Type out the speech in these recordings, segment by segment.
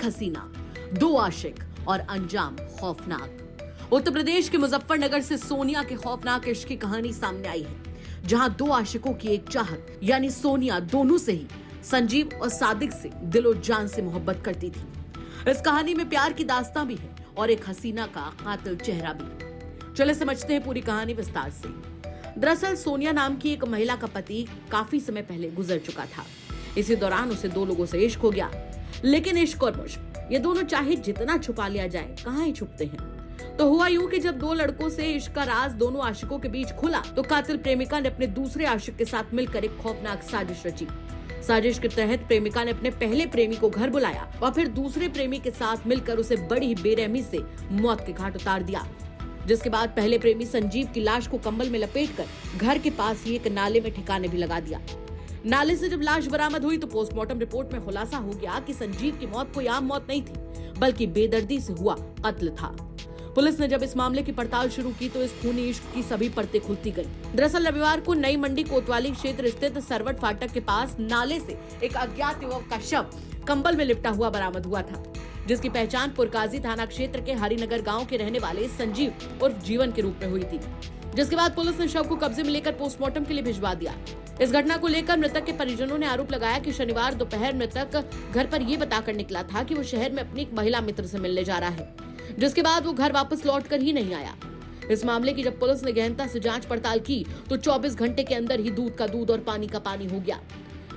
एक हसीना, दो आशिक और अंजाम खौफनाक। उत्तर प्रदेश के मुजफ्फरनगर से सोनिया के खौफनाक इश्क की कहानी सामने आई है, जहां दो आशिकों की एक चाहत यानी सोनिया दोनों से ही संजीव और सादिक से दिलो जान से मोहब्बत करती थी। इस कहानी में प्यार की दास्तां भी है और एक हसीना का कातिल चेहरा भी। चले समझते हैं पूरी कहानी विस्तार से। दरअसल सोनिया नाम की एक महिला का पति काफी समय पहले गुजर चुका था। इसी दौरान उसे दो लोगों से इश्क हो गया, लेकिन इश्क और मुश्क ये दोनों चाहे जितना छुपा लिया जाए कहाँ ही छुपते हैं। तो हुआ यूं कि जब दो लड़कों से इश्क का राज दोनों आशिकों के बीच खुला तो कातिल प्रेमिका ने अपने दूसरे आशिक के साथ मिलकर एक खौफनाक साजिश रची। साजिश के तहत प्रेमिका ने अपने पहले प्रेमी को घर बुलाया और फिर दूसरे प्रेमी के साथ मिलकर उसे बड़ी ही बेरहमी से मौत के घाट उतार दिया। जिसके बाद पहले प्रेमी संजीव की लाश को कंबल में लपेटकर घर के पास ही एक नाले में ठिकाने भी लगा दिया। नाले से जब लाश बरामद हुई तो पोस्टमार्टम रिपोर्ट में खुलासा हो गया कि संजीव की मौत कोई आम मौत नहीं थी, बल्कि बेदर्दी से हुआ कत्ल था। पुलिस ने जब इस मामले की पड़ताल शुरू की तो इस खूनी इश्क की सभी परतें खुलती गईं। दरअसल रविवार को नई मंडी कोतवाली क्षेत्र स्थित सरवट फाटक के पास नाले से एक अज्ञात युवक का शव कंबल में लिपटा हुआ बरामद हुआ था, जिसकी पहचान पुरकाजी थाना क्षेत्र के हरिनगर गांव के रहने वाले संजीव उर्फ जीवन के रूप में हुई थी। जिसके बाद पुलिस ने शव को कब्जे में लेकर पोस्टमार्टम के लिए भिजवा दिया। इस घटना को लेकर मृतक के परिजनों ने आरोप लगाया कि शनिवार दोपहर मृतक घर पर ये बताकर निकला था कि वो शहर में अपनी एक महिला मित्र से मिलने जा रहा है, जिसके बाद वो घर वापस लौटकर ही नहीं आया। इस मामले की जब पुलिस ने गहनता से जांच पड़ताल की तो 24 घंटे के अंदर ही दूध का दूध और पानी का पानी हो गया।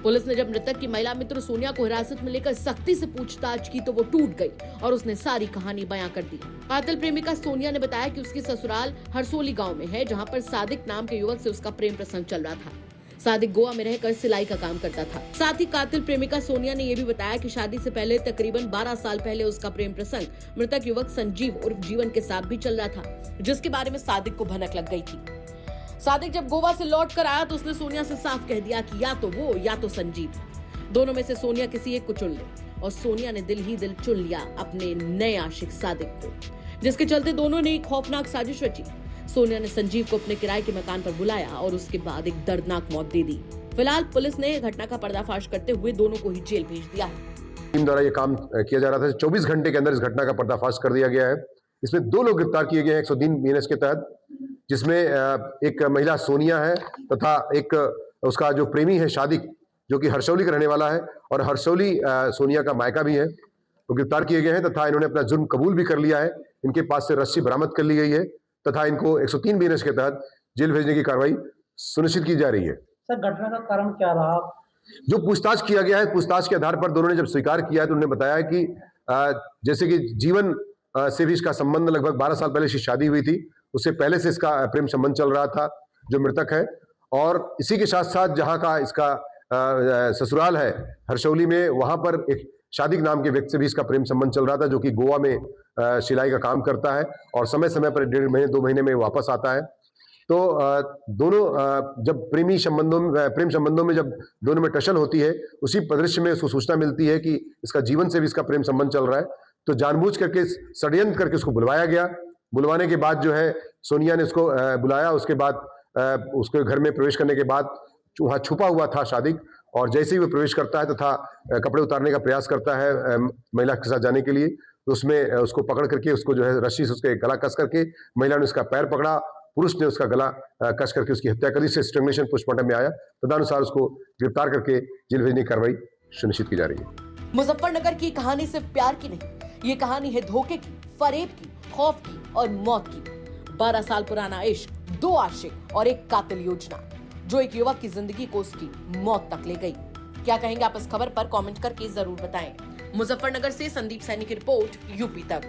पुलिस ने जब मृतक की महिला मित्र सोनिया को हिरासत में लेकर सख्ती से पूछताछ की तो वो टूट गई और उसने सारी कहानी बयां कर दी। कातिल प्रेमिका सोनिया ने बताया कि उसकी ससुराल हरसोली गांव में है, जहां पर सादिक नाम के युवक से उसका प्रेम प्रसंग चल रहा था। सादिक गोवा में रहकर सिलाई का काम करता था। साथ ही कातिल प्रेमिका सोनिया ने यह भी बताया कि शादी से पहले तकरीबन 12 साल पहले उसका प्रेम प्रसंग मृतक युवक संजीव उर्फ जीवन के साथ भी चल रहा था, जिसके बारे में सादिक को भनक लग गई थी। सादिक जब गोवा से लौट कर आया तो उसने सोनिया से साफ कह दिया कि या तो वो या तो संजीव, दोनों में से सोनिया किसी एक को चुन ले। और सोनिया ने दिल ही दिल चुन लिया अपने नए आशिक सादिक को, जिसके चलते दोनों ने एक खौफनाक साजिश रची। सोनिया ने संजीव को अपने किराए के मकान पर बुलाया और उसके बाद एक दर्दनाक मौत दे दी। फिलहाल पुलिस ने घटना का पर्दाफाश करते हुए दोनों को ही जेल भेज दिया है। टीम द्वारा ये काम किया जा रहा था। 24 घंटे के अंदर इस घटना का पर्दाफाश कर दिया गया है। इसमें 2 लोग गिरफ्तार किए गए हैं 103 बीएनएस के तहत, जिसमें एक महिला सोनिया है तथा एक उसका जो प्रेमी है सादिक, जो कि हरसौली का रहने वाला है और हरसौली सोनिया का मायका भी है। वो गिरफ्तार किए गए हैं तथा इन्होंने अपना जुर्म कबूल भी कर लिया है। इनके पास से रस्सी बरामद कर ली गई है तथा इनको 103 बीएनएस के तहत जेल भेजने की कार्रवाई सुनिश्चित की जा रही है। सर, घटना का कारण क्या रहा? जो पूछताछ किया गया है, पूछताछ के आधार पर दोनों ने जब स्वीकार किया है तो उन्होंने बताया कि जैसे कि जीवन से भी इसका संबंध लगभग 12 साल पहले इसकी शादी हुई थी, उससे पहले से इसका प्रेम संबंध चल रहा था जो मृतक है। और इसी के साथ साथ जहां का इसका ससुराल है हरसौली में, वहां पर एक सादिक नाम के व्यक्ति से भी इसका प्रेम संबंध चल रहा था, जो कि गोवा में सिलाई का काम करता है और समय समय पर 1.5 महीने 2 महीने में वापस आता है। तो दोनों जब प्रेम संबंधों में जब दोनों में टसल होती है, उसी परिदृश्य में उसको सूचना मिलती है कि इसका जीवन से भी इसका प्रेम संबंध चल रहा है। तो जानबूझ करके षड्यंत्र करके उसको बुलवाया गया। बुलवाने के बाद जो है सोनिया ने उसको बुलाया, उसके बाद उसके घर में प्रवेश करने के बाद वहाँ छुपा हुआ था सादिक, और जैसे ही वो प्रवेश करता है तथा कपड़े उतारने का प्रयास करता है महिला के साथ जाने के लिए, तो उसमें उसको पकड़ करके उसको जो है रस्सी से उसके गला कस करके महिला ने उसका पैर पकड़ा, पुरुष ने उसका गला कस करके उसकी हत्या करी। से स्ट्रैंगुलेशन पोस्टमार्टम में आया, तदनुसार उसको गिरफ्तार करके जेल भेजने की कार्रवाई सुनिश्चित की जा रही है। मुजफ्फरनगर की कहानी सिर्फ प्यार की नहीं, ये कहानी है धोखे की, फरेब की, खौफ की और मौत की। 12 साल पुराना इश्क, 2 आशिक और एक कातिल योजना, जो एक युवक की जिंदगी को उसकी मौत तक ले गई। क्या कहेंगे आप इस खबर पर? कमेंट करके जरूर बताएं। मुजफ्फरनगर से संदीप सैनी की रिपोर्ट, यूपी तक।